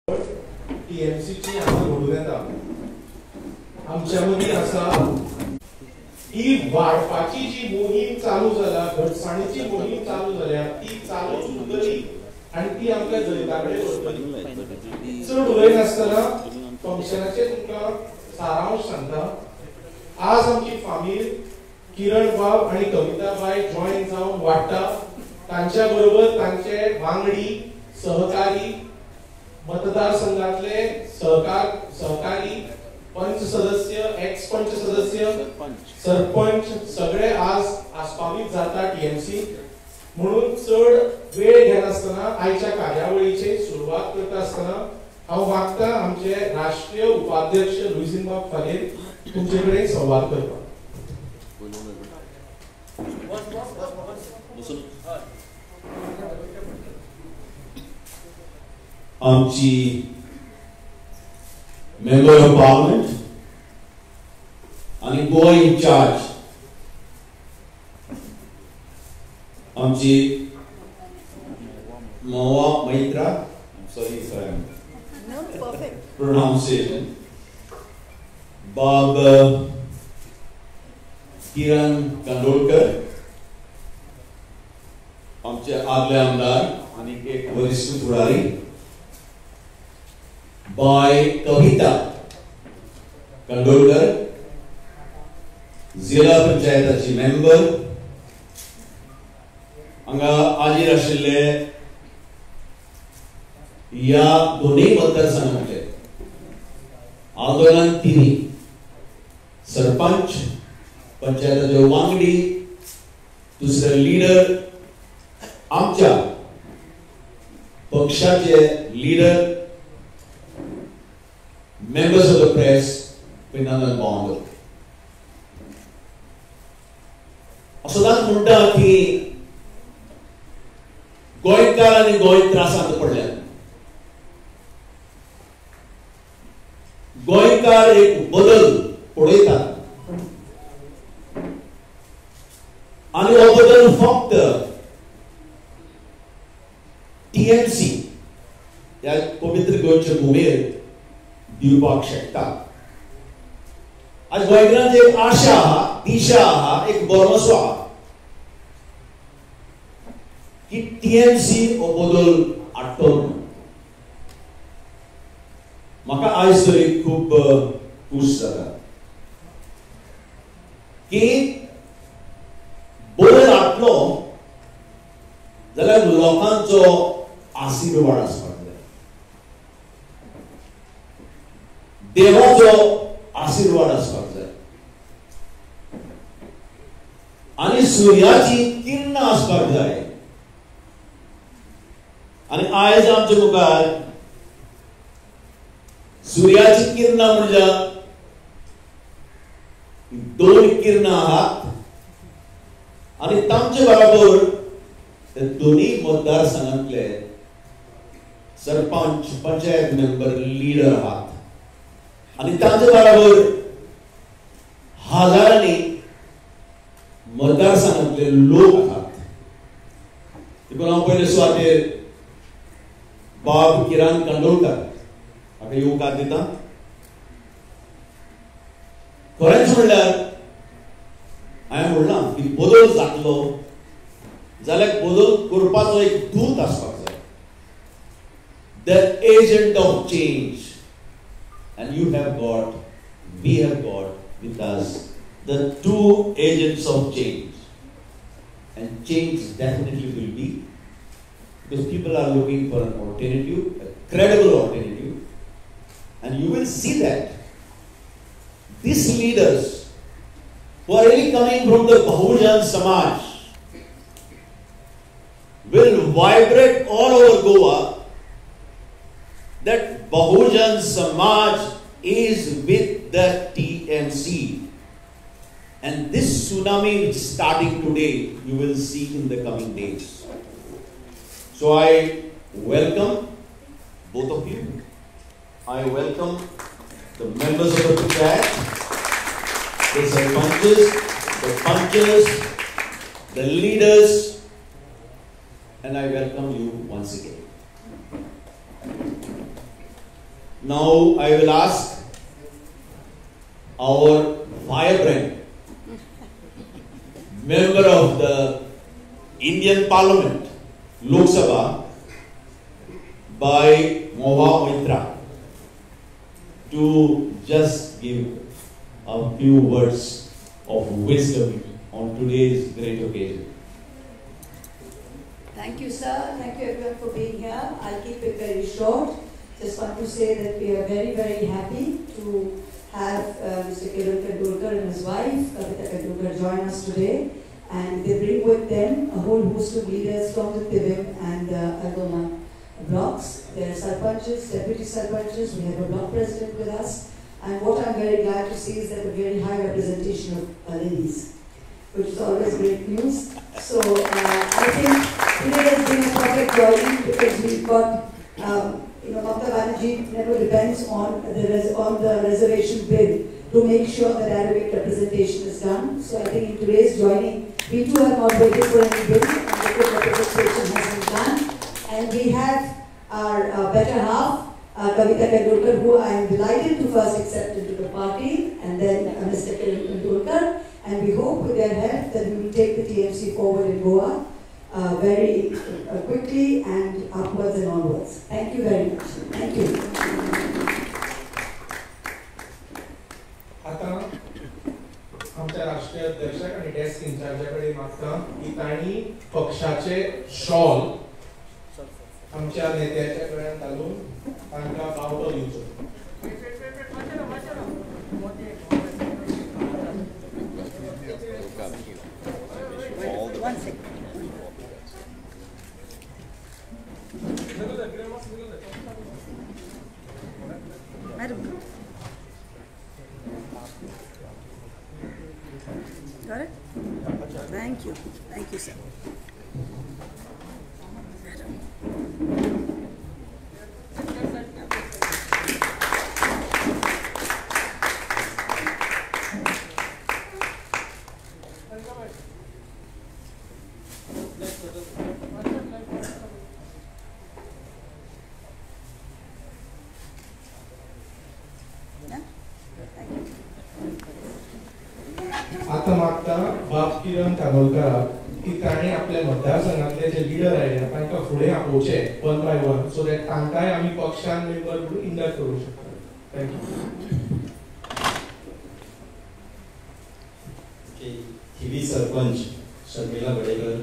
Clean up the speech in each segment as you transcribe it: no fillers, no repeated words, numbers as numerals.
टीएमसीची हांगा घडून येता आमच्या मदीं आसा ही वाडपाची जी मोहीम चालू जाला, घटसाणीची मोहीम चालू जाल्या, ती चालूच उरतली आनी ती आमकां जैता कडेन व्हरतली. चड उलयनासतना फंक्शनाचे तुमकां सारांश सांगता. आज आमची फामील किरण बाब आणि कविता बाय जॉइन जावन वाडटा. तांच्या बरोबर तांचे वांगडी सहकारी मतदारसंघातले सहकारी पंच सदस्य, एक्स पंच सदस्य, सरपंच सगळे आज आस्पावीत जाता टीएमसी. म्हणून चड वेळ घेनासतना आयच्या कार्यावळीची सुरवात करता आसतना हांव मागता आमचे राष्ट्रीय उपाध्यक्ष लुईझिनबाब फालेर तुमचे कडेन संवाद करपाक. आमची मेंबर ऑफ पार्लिमेंट आणि गोवा इन्चार्ज आमची मोवा मैत्रा, सॉरी प्रोनाउंसिएशन, बाब किरण कांदोळकर, आमचे आदले आमदार आणि एक वरिष्ठ फुडारी बाय कविता कांदोळकर, जिल्हा पंचायताची मेंबर, हांगा हाजीर आशिल्ले या दोन्ही मतदारसंघाचे आंदोलन तिनी सरपंच, पंचायताचे वांगडी, दुसरे लीडर, आमच्या पक्षाचे leader, members of the press, पिनानंद बावंगर. सदांच म्हणटा की गोंयकार आनी गोंय त्रासांत पडल्यात. गोंयकार एक बदल पळयतात आनी हो बदल फक्त टीएमसी ह्या पवित्र गोंयचे भुमीर दिवपाक शकता. आज गोंयकारांची एक आशा आहा, दिशा आहा, एक भरवसो आहा की टीएमसी हो बदल हाडटलो. म्हाका आयज तरी खूब खूश जाला की बदल हाडटलो जाल्यार लोकांचो आशीर्वाद आसपाक जाय, देवाचो आशीर्वाद आसपाक जाय आनी सूर्याची किरण आसपाक जाय. आनी आयज आमच्या मुखार सूर्याची किरण म्हणजे दोन किरण आहात आनी तांचे बरोबर ते दोन्ही मतदारसंघातले सरपंच, पंचायत मेंबर, लीडर आहात आणि तांचे बरोबर हजारांनी मतदारसंघातले लोक आहात. देखून हांव पयले सुवातेर बाब किरण कांदोळकर हाका येवकार दिता. खरेंच म्हणल्यार हांवें म्हणलां की बदल जातलो जाल्यार बदल करपाचो एक दूत आसपाक जाय, the agent of change. And you have got, we have got with us the two agents of change. And change definitely will be, because people are looking for an alternative, a credible alternative. And you will see that these leaders who are really coming from the Bahujan Samaj will vibrate all over Goa that Bahujan Samaj is with the TMC. And this tsunami which is starting today, you will see in the coming days. So I welcome both of you. I welcome the members of the panchayat, the sarpanches, the punchers, the leaders, and I welcome you once again. Now I will ask our firebrand, member of the Indian Parliament, Lok Sabha, by Mohua Mitra, to just give a few words of wisdom on today's great occasion. Thank you, sir. Thank you everyone for being here. I'll keep it very short. Just want to say that we are very, very happy to have Mr. Kiran Tendulkar and his wife, Kavita Tendulkar, join us today. And they bring with them a whole host of leaders from the Tivim and Aldona blocks. There are sarpanches, deputy sarpanches, we have a block president with us. And what I'm very glad to see is that a very high representation of ladies, which is always great news. So I think today has been a perfect joining because we've got, Mamata Banerjee never depends on the reservation bill to make sure that adequate representation is done. So I think in today's joining, we too have not waited for any bill, and adequate representation has been done. And we have our better half, Kavita Tendulkar, who I am delighted to first accept into the party, and then Mr. Kiran Tendulkar. And we hope with their help that we will take the TMC forward in Goa very quickly and upwards and onwards. Thank you very much. Thank you. आता आमच्या राष्ट्रीय अध्यक्षक आणि desk इंचार्जाकडे मागता की ताणी पक्षाचे shawl आमच्या नेत्याच्या गळ्यात घालून तांकां बावटो दिवचो. One second. Madam. Got it? Thank you. Thank you, sir. आता मागता बाप किरण कानोलकर की ताणे आपल्या मतदारसंघातले जे लीडर आयल्या तांकां फुडें आपोवचे one by one so that तांकांय आमी पक्षान मेंबर म्हणून इंडक्ट करूं शकता. Thank you. Thivim sarpanch Sharmila Badekar,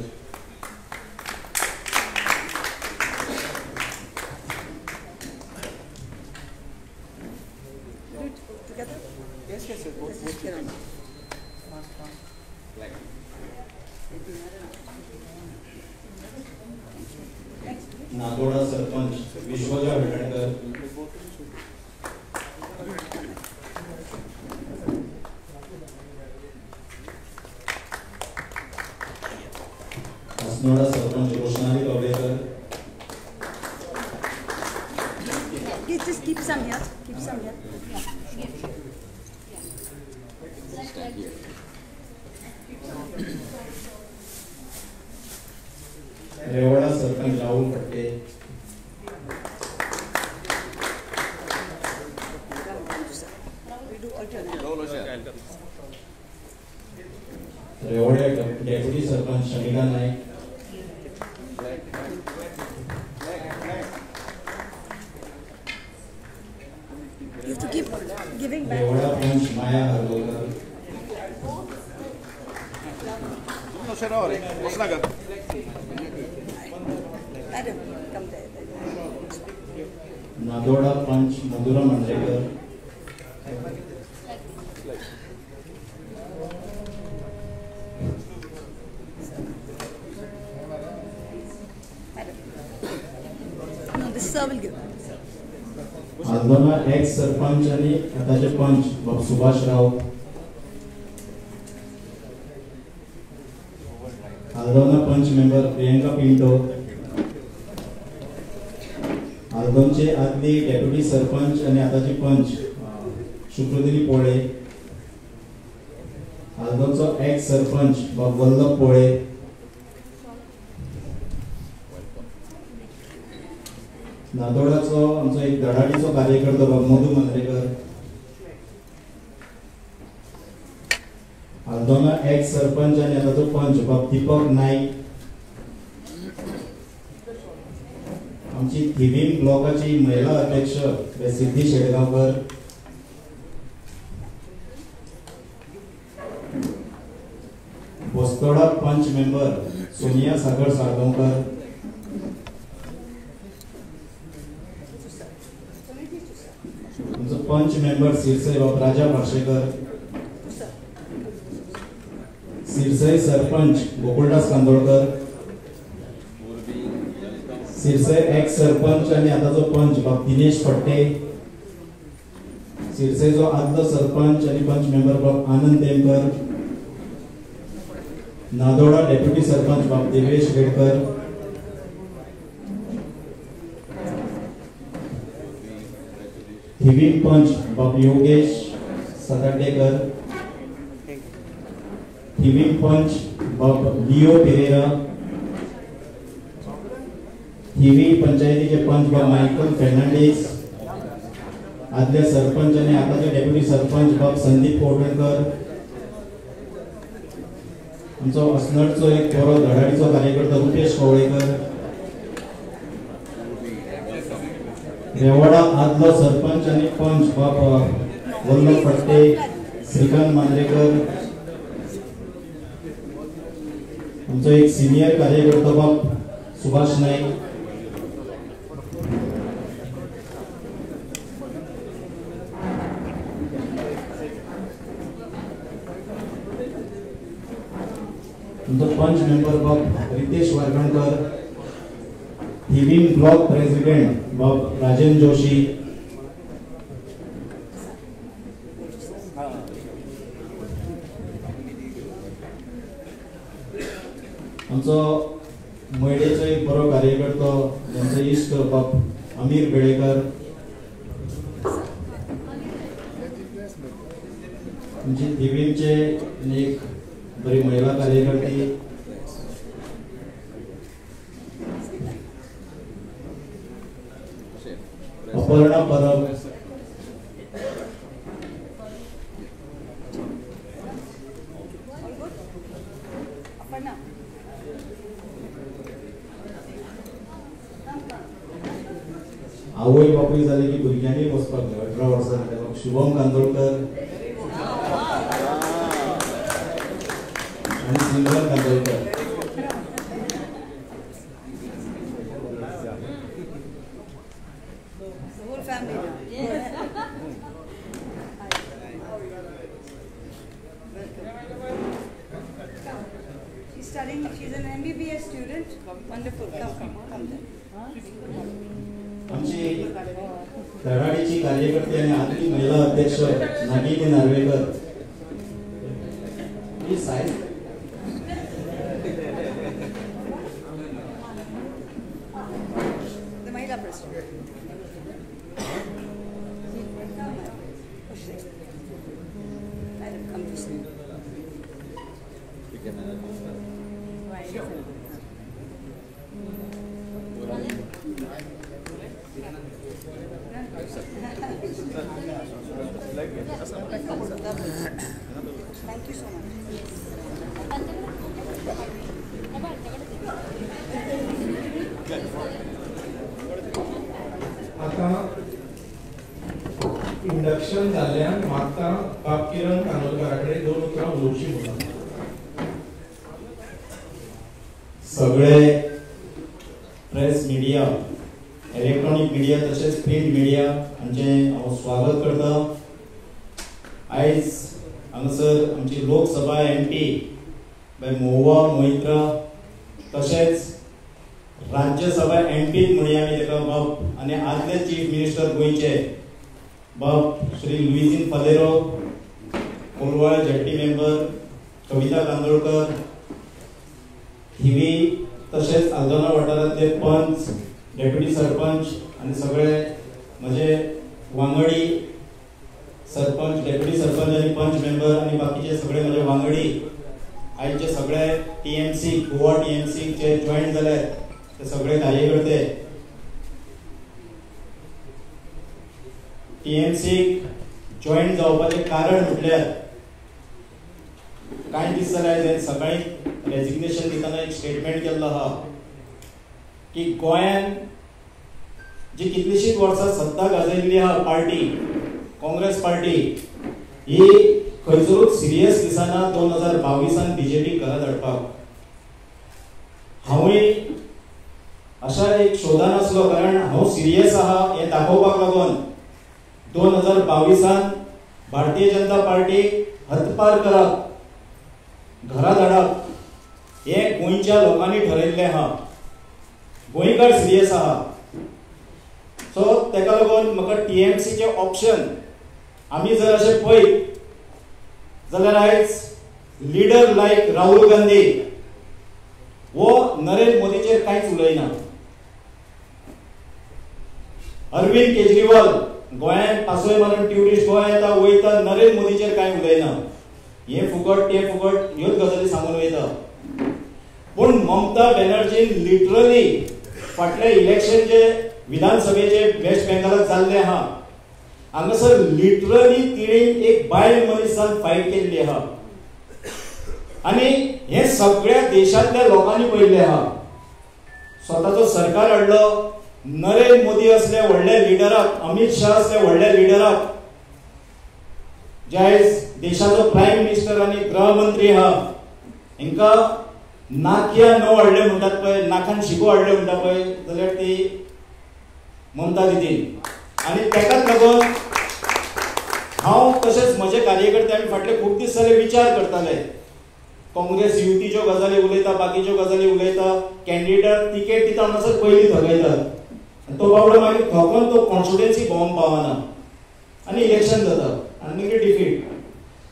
Nagoda sarpanch Vishwaja Vetankar, Hasnoda sarpanch Roshnali Kavdekar, Just keep some here. Keep some here. Revoda sarpanch Rahul Phatke, Revoda deputy sarpanch Shamika Naik, You have to keep giving back. Revoda panch Maya Hargolkar, Madam, come there. Nadoda panch Madhura Mandlekar, No, this sir will give. Aldona x sarpanch आणि आताचे पंच सुभाष राव, आल्दोना पंच मेंबर प्रियंका पिंटो, आल्दोनचे आदली डेप्युटी सरपंच आणि आताचे पंच शुक्रदिनी पोळे, आल्दोनचो एक्स सरपंच वल्लभ पोळे, नादोळाचो आमचो एक धडाडीचो कार्यकर्तो बाब मधू मांद्रेकर, आल्दोना एक्स सरपंच आणि आताचो पंच बाब दीपक नाईक, आमची थिवीम ब्लॉकाची महिला अध्यक्ष सिद्धी शेडगावकर, बोस्तोडा पंच मेंबर सोनिया सागर साळगांवकर, पंच मेंबर सिरसई बाब राजा पार्शेकर, सिरसई सरपंच गोकुळदास कांदोळकर, सिरसई एक्स सरपंच आणि आताचो पंच बाब दिनेश फट्टे, सिरसईचो आदलो सरपंच आणि पंच मेंबर बाब आनंद तेमकर, नादोडा डेप्युटी सरपंच बाब देवेश गेडकर, थिवीम पंच बाब योगेश सदाडेकर, थिवीम पंच बाब लिओ पेरेरा, थिवी पंचायतीचे पंच बाब मायकल फेर्नांडीस, आदले सरपंच आणि आताचे डेप्युटी सरपंच बाब संदीप कोटणकर, आमचो असनडचो एक बरो धडाडीचो कार्यकर्ता रुपेश कवळेकर, रेवाडा आदलो सरपंच आणि पंच बाब वल्लभ फट्टे, श्रीकांत मांद्रेकर, आमचो एक सिनियर कार्यकर्ता बाब सुभाष नाईक, पंच मेंबर बाब रितेश वारगणकर, थिवीम ब्लॉक प्रेसिडेंट बाब राजेन जोशी, आमचो महिलेचो एक बरो कार्यकर्तो त्यांचो इश्ट बाब अमीर बेळेकर, आमची थिवीमचे एक बरी महिला कार्यकर्ती अपर्णा परब, आवय बापूय जाले की भुरग्यांनी वचपाक जाय 18 वर्सां शुभम कांदोळकर आणि Simran Kandolkar, She's an MBBS student. Wonderful. Come there. आमची धडाडीची कार्यकर्ती आणि आदली महिला अध्यक्ष नागिनी नार्वेकर, ही side The Mahila President. Madam, come this way. Thank you so much. आता इंडक्शन जाल्ल्यान म्हाका बाब किरण कानोलकराकडे 2 उतरां उलोवची म्हणून सगळे प्रेस मीडिया, इलेक्ट्रॉनिक मीडिया तसेच प्रिंट मीडिया हांचे हांव स्वागत करता। आयज हांगासर आमची लोकसभा MP बाय मोवा मोहित्रा तसेच राज्यसभा MP म्हणून आमी तेका बाब आनी आदले चीफ मिनिस्टर गोंयचे बाब श्री लुईजीन फालेरो, कोलवाळे जट्टी मेंबर कविता कांदोळकर, थिवी तसेच आल्दोना वाठारांतले पंच, डेप्युटी सरपंच आणि सगळे म्हजे वांगडी सरपंच, डेप्युटी सरपंच आणि पंच मेंबर आणि बाकीचे सगळे म्हजे वांगडी आयचे सगळे TMC गोवा TMC चे जॉईन झाले ते सगळे कार्यकर्ते TMC जॉईन जावपाचें कारण म्हटल्यार कांय दीस जाले हांवें सकाळीं रेजिग्नेशन दितना एक स्टेटमेंट केल्लो आहा की गोंयान जी कितलीशींच वर्सां सत्ता गाजयल्ली आहा पार्टी काँग्रेस पार्टी ही खंयसरूच सिरियस दिसना 2022 बीजेपी घरा धाडपाक. हांवूय अशा एक शोधान आसलो कारण हांव सिरियस आहा हें दाखोवपाक लागून 2022 भारतीय जनता पार्टीक हद्दपार करप घरा धाडप हें गोंयच्या लोकांनी ठरयल्लें आहा. गोंयकार सिरियस आहा. सो तेका लागून म्हाका TMCचे ऑप्शन आमी जर अशें पळयत जाल्यार आयज लिडर लायक राहुल गांधी वो नरेंद्र मोदीचेर कांयच उलयना. अरविंद केजरीवाल गोंयांत पासोय मारून ट्युरिस्ट गोंय येता वयता नरेंद्र मोदीचेर कांय उलयना. हे फुकट ते फुकट ह्योच गजाली सांगून वयता. पूण ममता बॅनर्जीन लिटरली फाटल्या इलेक्शन जे विधानसभेचे वेस्ट बेंगॉलात जाल्ले आहा हांगासर लिटरली तिणें एक बायल मनीस जावन फायट केल्ली आहा आनी हे सगळ्या देशांतल्या लोकांनी पळयल्लें आहा. स्वताचो सरकार हाडलो. नरेंद्र मोदी असले व्हडले लिडराक अमित शाह असले व्हडले लिडराक जे आयज देशाचो प्रायम मिनिस्टर आनी गृहमंत्री आहा हांकां नाक्या न हाडले म्हणटात पळय नाकान शिको हाडले म्हणटा पळय जाल्यार ती ममता दिदीन. आनी तेकाच लागून हांव तशेंच म्हजे कार्यकर्ते आमी फाटले खूब दीस जाले विचार करताले. काँग्रेस युतीच्यो गजाली उलयता बाकीच्यो गजाली उलयता कॅन्डिडेट तिकेट दिता म्हणसर पयलीं थकयतात तो बाबडो मागीर थकोन तो कॉन्स्टिट्युएन्सी भोंवंक पावना आनी इलेक्शन जाता आनी मागीर डिफीट.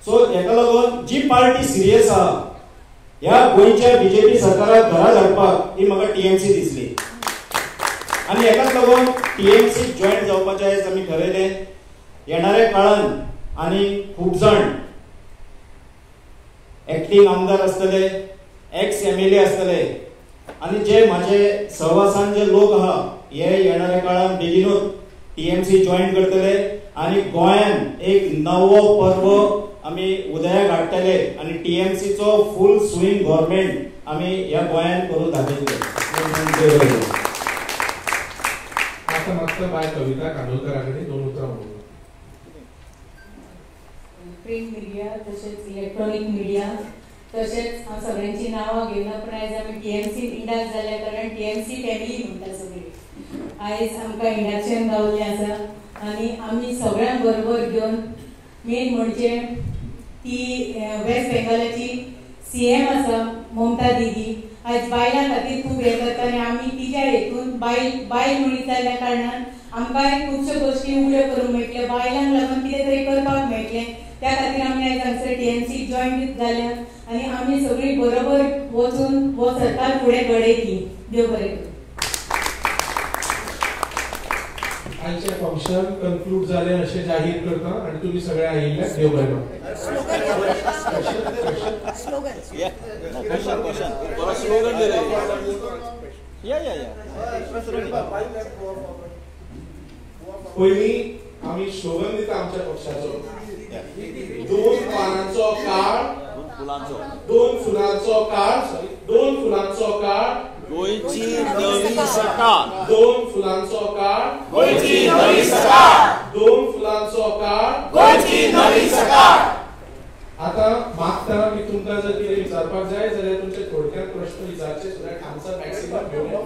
सो हेका लागून जी पार्टी सिरियस आहा ह्या गोंयच्या बीजेपी सरकाराक घरा धाडपाक ही म्हाका TMC दिसली आनी हेकाच लागून TMC जॉयन जावपाचें आयज आमी ठरयलें. येणाऱ्या काळान आनी खूब जाण एक्टिंग आमदार आसतले एक्स MLA आसतले आनी जे म्हाजे सहवासान जे लोक आहा हे येणाऱ्या काळान बेगीनूच TMC जॉयन करतले आनी गोंयान एक नवो पर्व आमी उदयाक हाडटले आनी TMCचो फूल स्विंग गव्हर्नमेंट आमी ह्या गोंयान करून दाखयतले. आता मात्र बाय कविता कांदोळकरा कडेन 2 उतरां म्हणून. प्रिंट मिडिया तशेंच इलेक्ट्रॉनिक मिडिया तशेंच हांव सगळ्यांची नांवां घेवना पूण आयज आमी TMC इंडाक जाल्या कारण TMC फॅमिली म्हणटा सगळी. आयज आमकां इंडाक्शन गावल्लें आसा आनी आमी सगळ्यांक बरोबर घेवन मेन म्हणजे ती वेस्ट बेंगॉलाची CM आसा ममता दिदी आयज बायलां खातीर खूब हें करता आनी आमी तिच्या हेतून बायल मनीस जाल्ल्या कारणान आमकां खुबश्यो गोश्टी उल्यो करूंक मेळटल्यो बायलांक लागून कितें तरी करपाक मेळटलें. त्या खातीर आमी आयज हांगसर TMC जॉयन जाल्या आनी आमी सगळीं बरोबर वचून हो सरकार फुडें घडयतली. देव बरें करूं. आजचे फंक्शन कन्क्लूड जाले अशें जाहीर करता आनी तुमी सगळे आयिल्ले देव बरें करूं. पयलीं आमी स्लोगन दिता आमच्या पक्षाचो 2 पानांचो काळ 2 फुलांचो काळ गोंयची नवी सकाळ 2 फुलांचो काळ गोंयची नवी सकाळ 2 फुलांचो काळ गोंयची नवी सकाळ. आता मागता की तुमकां जर कितें विचारपाक जाय जाल्यार तुमचे थोडक्यात प्रश्न विचारचे सुद्दां आन्सर मॅक्सिमम घेवया.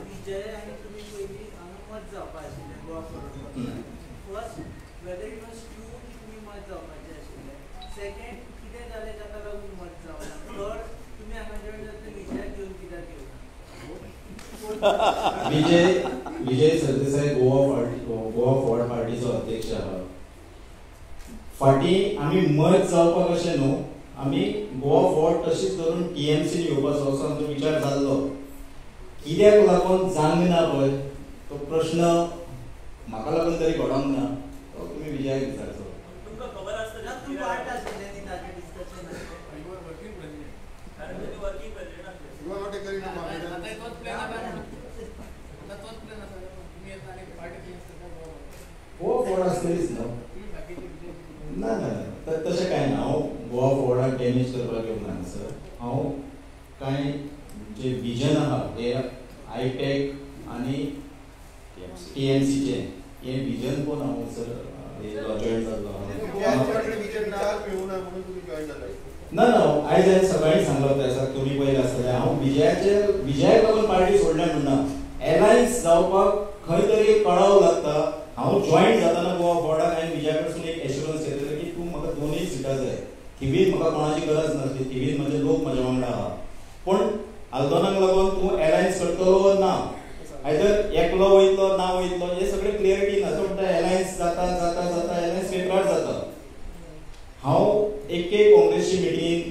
विजय आणि तुम्ही पहिली मत जावपाक आशिल्ले Goa forward. First whether it was true की तुम्ही मत जावपाचे आशिल्ले. सेकंड कितें जालें ताका लागून मत जावना. थर्ड तुम्ही हांगा जॉइन जातले विजयाक घेवन कित्याक घेवना. विजय सरदेसाय गोवा फॉरवर्ड पार्टीचो अध्यक्ष आहा. फाटी आमी मत जावपाक अशें न्हू आमी गोवा फॉरवर्ड तशीच धरून TMC येवपाचो असो आमचो विचार जाल्लो. कित्याक लागून जावंक ना पळय तो प्रश्न म्हाका लागून तरी घडोंक ना तो तुमी विजयाक विचारचो. तुमकां खबर आसतना तूं पार्ट आशिल्लें न्ही ताचे डिस्कशनाक. वर्किंग प्रेसिडेंट कारण तुमी वर्किंग प्रेसिडेंट आसले. You are not a correct आता तोच प्लॅन आसा तुम्ही येता आनी पार्टी आसतलीच न्हू. ना ना तशें कांय ना. हांव गोवा फॉर्डाक डॅमेज करपाक येवना सर. हांव कांय जे विजन आहा हे आयटेक आनी TMCचे हे विजन कोण हांव सर जॉयन जाल्लो. ना ना आयज हांवें सकाळीं सांगलो त्या तुमी पयले आसतले हांव विजयाक लागून पार्टी सोडल्या म्हणना. एलायन्स जावपाक खंय तरी कळाव लागता. हांव जॉयन जाताना गोवा फॉर्डाक हांवें विजया कडसून एक एश्युरन्स घेतलेलो की तूं म्हाका दोनूय सिटां जाय. थिवीन म्हाका कोणाची गरज नासली. थिवीन म्हजे लोक म्हज्या वांगडा आहा. पूण आल्दोनाक लागून तूं एलायन्स करतलो ना आयदर एकलो वयतलो ना वयतलो हे सगळे क्लियरिटी ना. सो म्हणटा एलायन्स जाता जाता जाता एलायन्स वेगळाच जाता. हांव एक काँग्रेसची मिटींग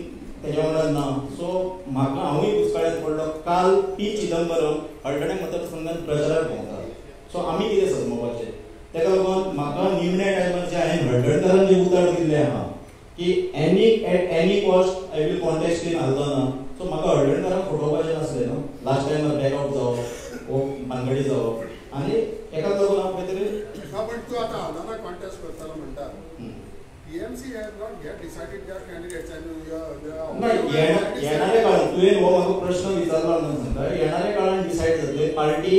तेज्या वांगडा ना. सो म्हाका हांवूय कुसकाळ्यांत पडलो. काल पी चिदंबरम हळडणे मतदारसंघांत प्रचाराक भोंवता. सो आमी कितें सजमोवपाचें तेका लागून म्हाका निमण्या टायमार जे हांवें हळडणकारान जे उतर दिल्ले आहा की at any cost I will contest in Aldona. So म्हाका हळडणकारांक फटोवपाचें नासलें न्हू. लास्ट टायमार बॅकआउट जावप वो भानगडी जावप आनी एकाच लागून हांव खंय तरी पण तूं आतां आल्दोना कॉन्टेस्ट करतलो म्हणटा. TMC has not yet decided their candidates and येणाऱ्या काळात तुवें हो म्हाका प्रश्न विचारलो म्हणटा. येणाऱ्या काळान डिसायड जातले. पार्टी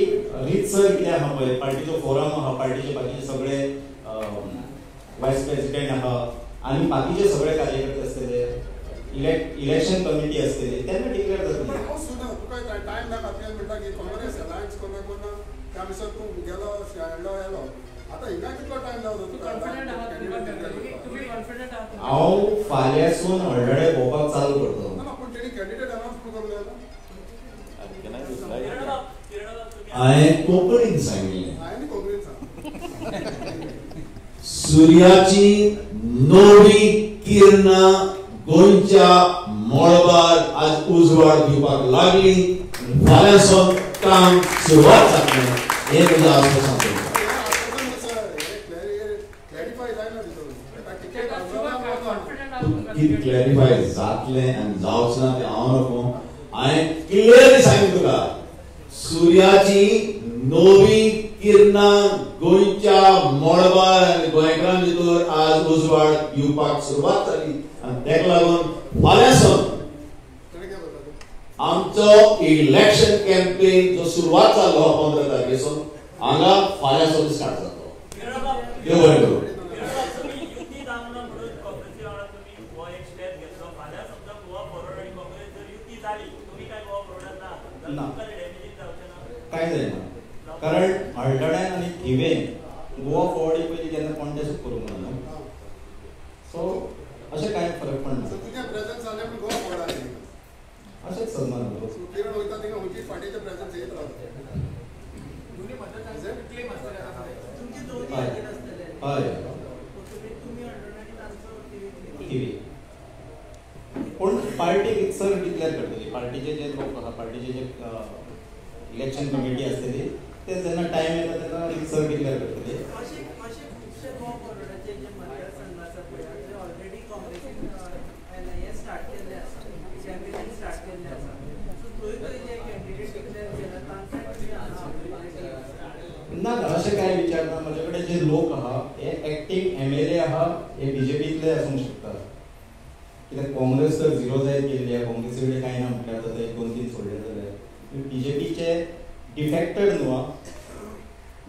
रितसर कितें आहा पळय पार्टीचो फोरम आहा पार्टीचे बाकीचे सगळे वायस प्रेसिडेंट आहा आनी बाकीचे सगळे कार्यकर्ते आसतले इलेक्शन कमिटी आसतली तेन्ना डिक्लेअर जातली. तुका टायम ना खातीर म्हणटा की काँग्रेस अलायन्स कोन्ना त्या दिसा तूं गेलो येलो. आतां हिंगा कितलो टायम जावचो. हांव फाल्यांसून हळडणे भोंवपाक चालू करतलो. पूण तेणी कॅन्डिडेट अनाउन्स करूंक जाय. हांवें कोंकणीन सांगलें. हांवें कोंकणीन सांगलें. सूर्याची नवी किरणां गोंयच्या मळबार आज उजवाड दिवपाक लागली. फाल्यांसून काम सुरवात जातलें हें म्हजें आश्वासन सांगता. कितें क्लॅरिफाय जातलें आनी जावचें ना तें हांव नको. हांवें क्लियरली सांगितलें तुका सूर्याची नवी किरणां गोंयच्या मळबार आनी गोंयकारां भितर आज उजवाड येवपाक सुरवात जाली. आनी तेका लागून फाल्यांसून आमचो इलेक्शन कॅम्पेन जो सुरवात जाल्लो 15 तारखेसून हांगा फाल्यांसून स्टार्ट जातलो. देव बरें करूं. काय जायना कारण हळडण्यान आनी थिवेन गोवा फॉर्ड पयलीं केन्ना कॉन्टेस्ट करूंक ना. सो अशें कांय फरक पडना. तुजें प्रेझन्स जालें पूण गोवा फॉर्ड आनी अशेंच सन्मान किरण वयता थिंगा खंयची पार्टीचें प्रेझन्स येत रावता. हय थिवी पूण पार्टी रितसर डिक्लेअर करतली. पार्टीचे जे लोक आहा पार्टीचे जे इलेक्शन कमिटी आसतली ते जेन्ना टायम येता तेन्ना रितसर डिक्लेअर करतली. ना अशें कांय विचारना. म्हजे कडेन जे लोक आहा हे एक्टींग MLA आहा हे BJPतले आसूंक शकता. कित्याक काँग्रेस तर झिरो जायत गेल्ली आहा. काँग्रेसी कडेन कांय ना म्हटल्यार जाता 1-2-3 सोडले जाल्यार BJPचे डिफेक्टेड न्हू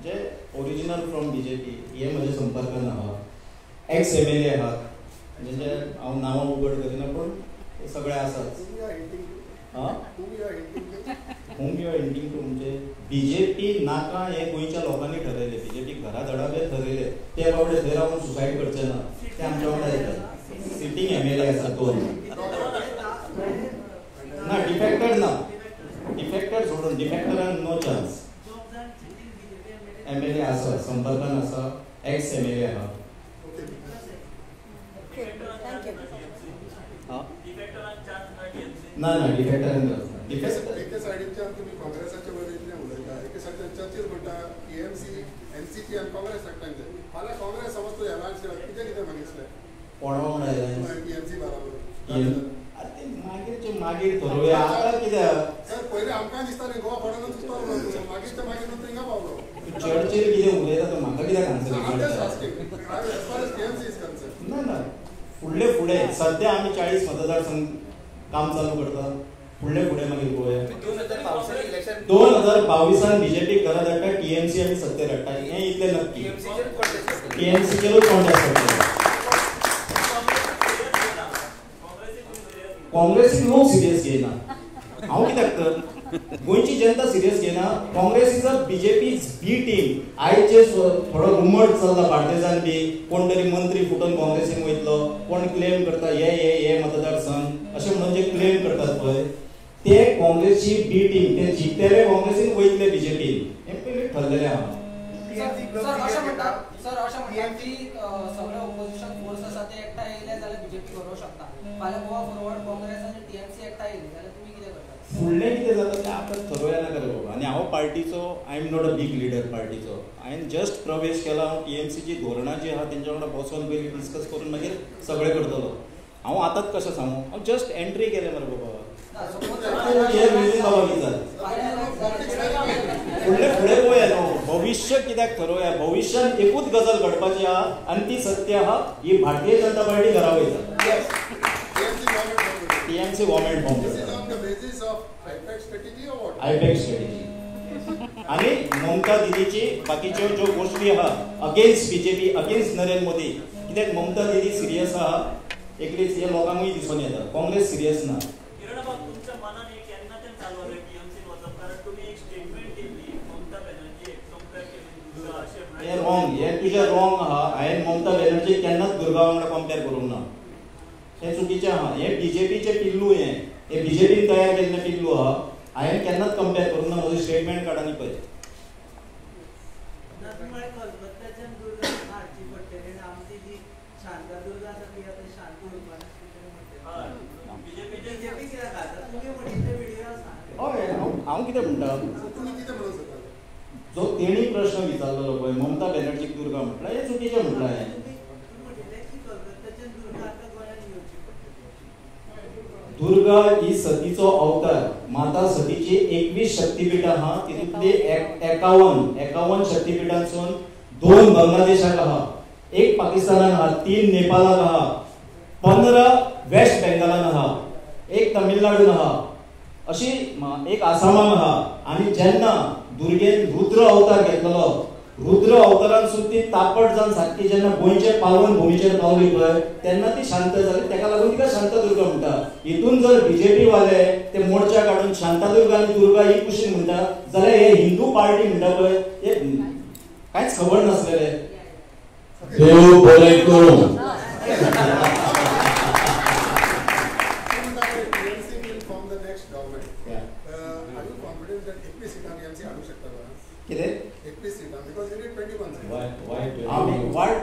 जे ओरिजिनल फ्रॉम BJP हे म्हजे संपर्कान आहा. एक्स MLA आहात जेचे हांव नांवां उगड करिना पूण ते सगळे आसात. होम युअर हिंटिंग टू म्हणजे BJP नाका हे गोंयच्या लोकांनी ठरयले. BJP घरा धडावे ठरयले ते बाबडे थंय रावून सुसायड करचे ना. ते आमच्या वांगडा येतात. सिटींग MLA आसात 2 ना डिफेक्टेड ना. डिफेक्टेड सोडून डिफेक्टरांक नो चान्स. MLA आसा संपर्कान आसा एक्स MLA आहा. ना ना डिफेक्टरांक एके सायडीच्यान तुमी काँग्रेसाच्या वतींतल्यान उलयता. एके सायडीच्यान चर्चील म्हणटा TMC NCP आनी काँग्रेस एकठांय जाय. फाल्यां काँग्रेस समज तूं एलायन्स केला कितें मागितलें कोणा वांगडा एलायन्स TMC बरोबर मागीर थरोवया. आतां कित्याक सर पयलीं आमकां दिसतालें गोवा फॉर्डानूच दिसतालो मागीर ते मागीर थिंगा पावलो. चर्चेर कितें उलयता तो म्हाका कित्याक आन्सर I'm just दिवचो? asking. As far as KMC is concerned. ना फुडले सध्या आमी 40 मतदारसंघ काम चालू करता. फुडले मागीर पळोवया. 2022 बीजेपी घरा धाडटा, टीएमसी आमी सत्तेर हाडटा. हें इतलें नक्की. टीएमसीचेरूच कॉन्टेस्ट करतले. काँग्रेसीक लोक सिरियस घेयना. हांव कित्याक तर गोंयची जनता सिरियस घेयना. Congress is a BJP's B team. आयचे थोडो रुमर चल्ला पार्टिजान बी, कोण तरी मंत्री फुटून काँग्रेसीन वयतलो, कोण क्लेम करता हे मतदारसंघ अशें म्हणून जे क्लेम करतात पळय ते काँग्रेसची बी टीम. ते जिखतले काँग्रेसीन वयतले बीजेपीन. हें पयलीं ठरलेलें आहा. सर अशें म्हणटात की सगळे ऑपोजिशन फोर्स आसा ते एकठांय येयले जाल्यार बीजेपी व्हरोंक शकता. फाल्यां गोवा फॉरवर्ड काँग्रेस आनी टीएमसी एकठांय येयले जाल्यार तुमी कितें करतात? फुडलें कितें जाता तें आतां ठरवया नाका रे बाबा. आनी हांव पार्टीचो I am not a big leader पार्टीचो. हांवें जस्ट प्रवेश केला. हांव टीएमसीची धोरणां जी आहा तेंच्या वांगडा बसोन पयलीं डिस्कस करून मागीर सगळें करतलो. हांव आतांच कशें सांगू. हांव जस्ट एंट्री केलें मरे बाबा. फुडें पळोवया न्हू. भविश्य कित्याक ठरोवया. भविश्यान एकूच गजाल घडपाची आहा आनी ती सत्य आहा. ही भारतीय जनता पार्टी घरा वयता. टीएमसी गव्हर्नमेंट फॉर्म आयपॅक स्ट्रॅटेजी आनी ममता दिदीची बाकीच्यो ज्यो गोश्टी आहा against BJP, against Narendra Modi. कित्याक ममता दिदी सिरियस आहा. एकलीच हे लोकांकूय दिसून येता. काँग्रेस सिरियस ना. हे रॉंग. हे तुजें रॉंग आहा. हांवें ममता बॅनर्जी केन्नाच दुर्गा वांगडा कंपेर करूंक ना. हें चुकीचें आहा. हें बीजेपीचें पिल्लू. हे बीजेपीन तयार केल्लें पिल्लू आहा. हांवें केन्नाच कंपेर करूंक ना. म्हजो स्टेटमेंट काढ आनी पळय. हय हांव कितें म्हणटा. जो तेणी प्रश्न विचारलेलो पळय ममता बॅनर्जीक दुर्गा म्हटला हें चुकीचें म्हटलां. हांवें दुर्गा ही सतीचो अवतार. माता सतीची 21 शक्तीपीठां आहा. तितूंतली 51 शक्तीपीठांसून 2 बांगलादेशाक आहा, 1 पाकिस्तानाक आहा, 3 नेपाळाक आहा, 15 वेस्ट बेंगालान आहा, 1 तमिळनाडून आहा, अशी 1 आसामाक आहा. आनी जेन्ना दुर्गेन रुद्र अवतार घेतलेलो, रुद्र अवतारांसून ती तापट जावन सारकी जेन्ना गोंयचे पावन भुमीचेर पावली पळय तेन्ना ती शांत जाली. तेका लागून तिका शांतादुर्गा म्हणटा. हितून जर बीजेपी वाले ते मोर्चा काडून शांतादुर्गा आनी दुर्गा ही कुशीन म्हणटा जाल्यार हे हिंदू पार्टी म्हणटा पळय हे कांयच खबर नासलेले. देव बरें करूं.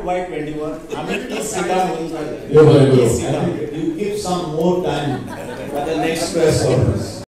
Why 21? आम्ही 30 सीटां म्हणून. You give some more time for the next press conference.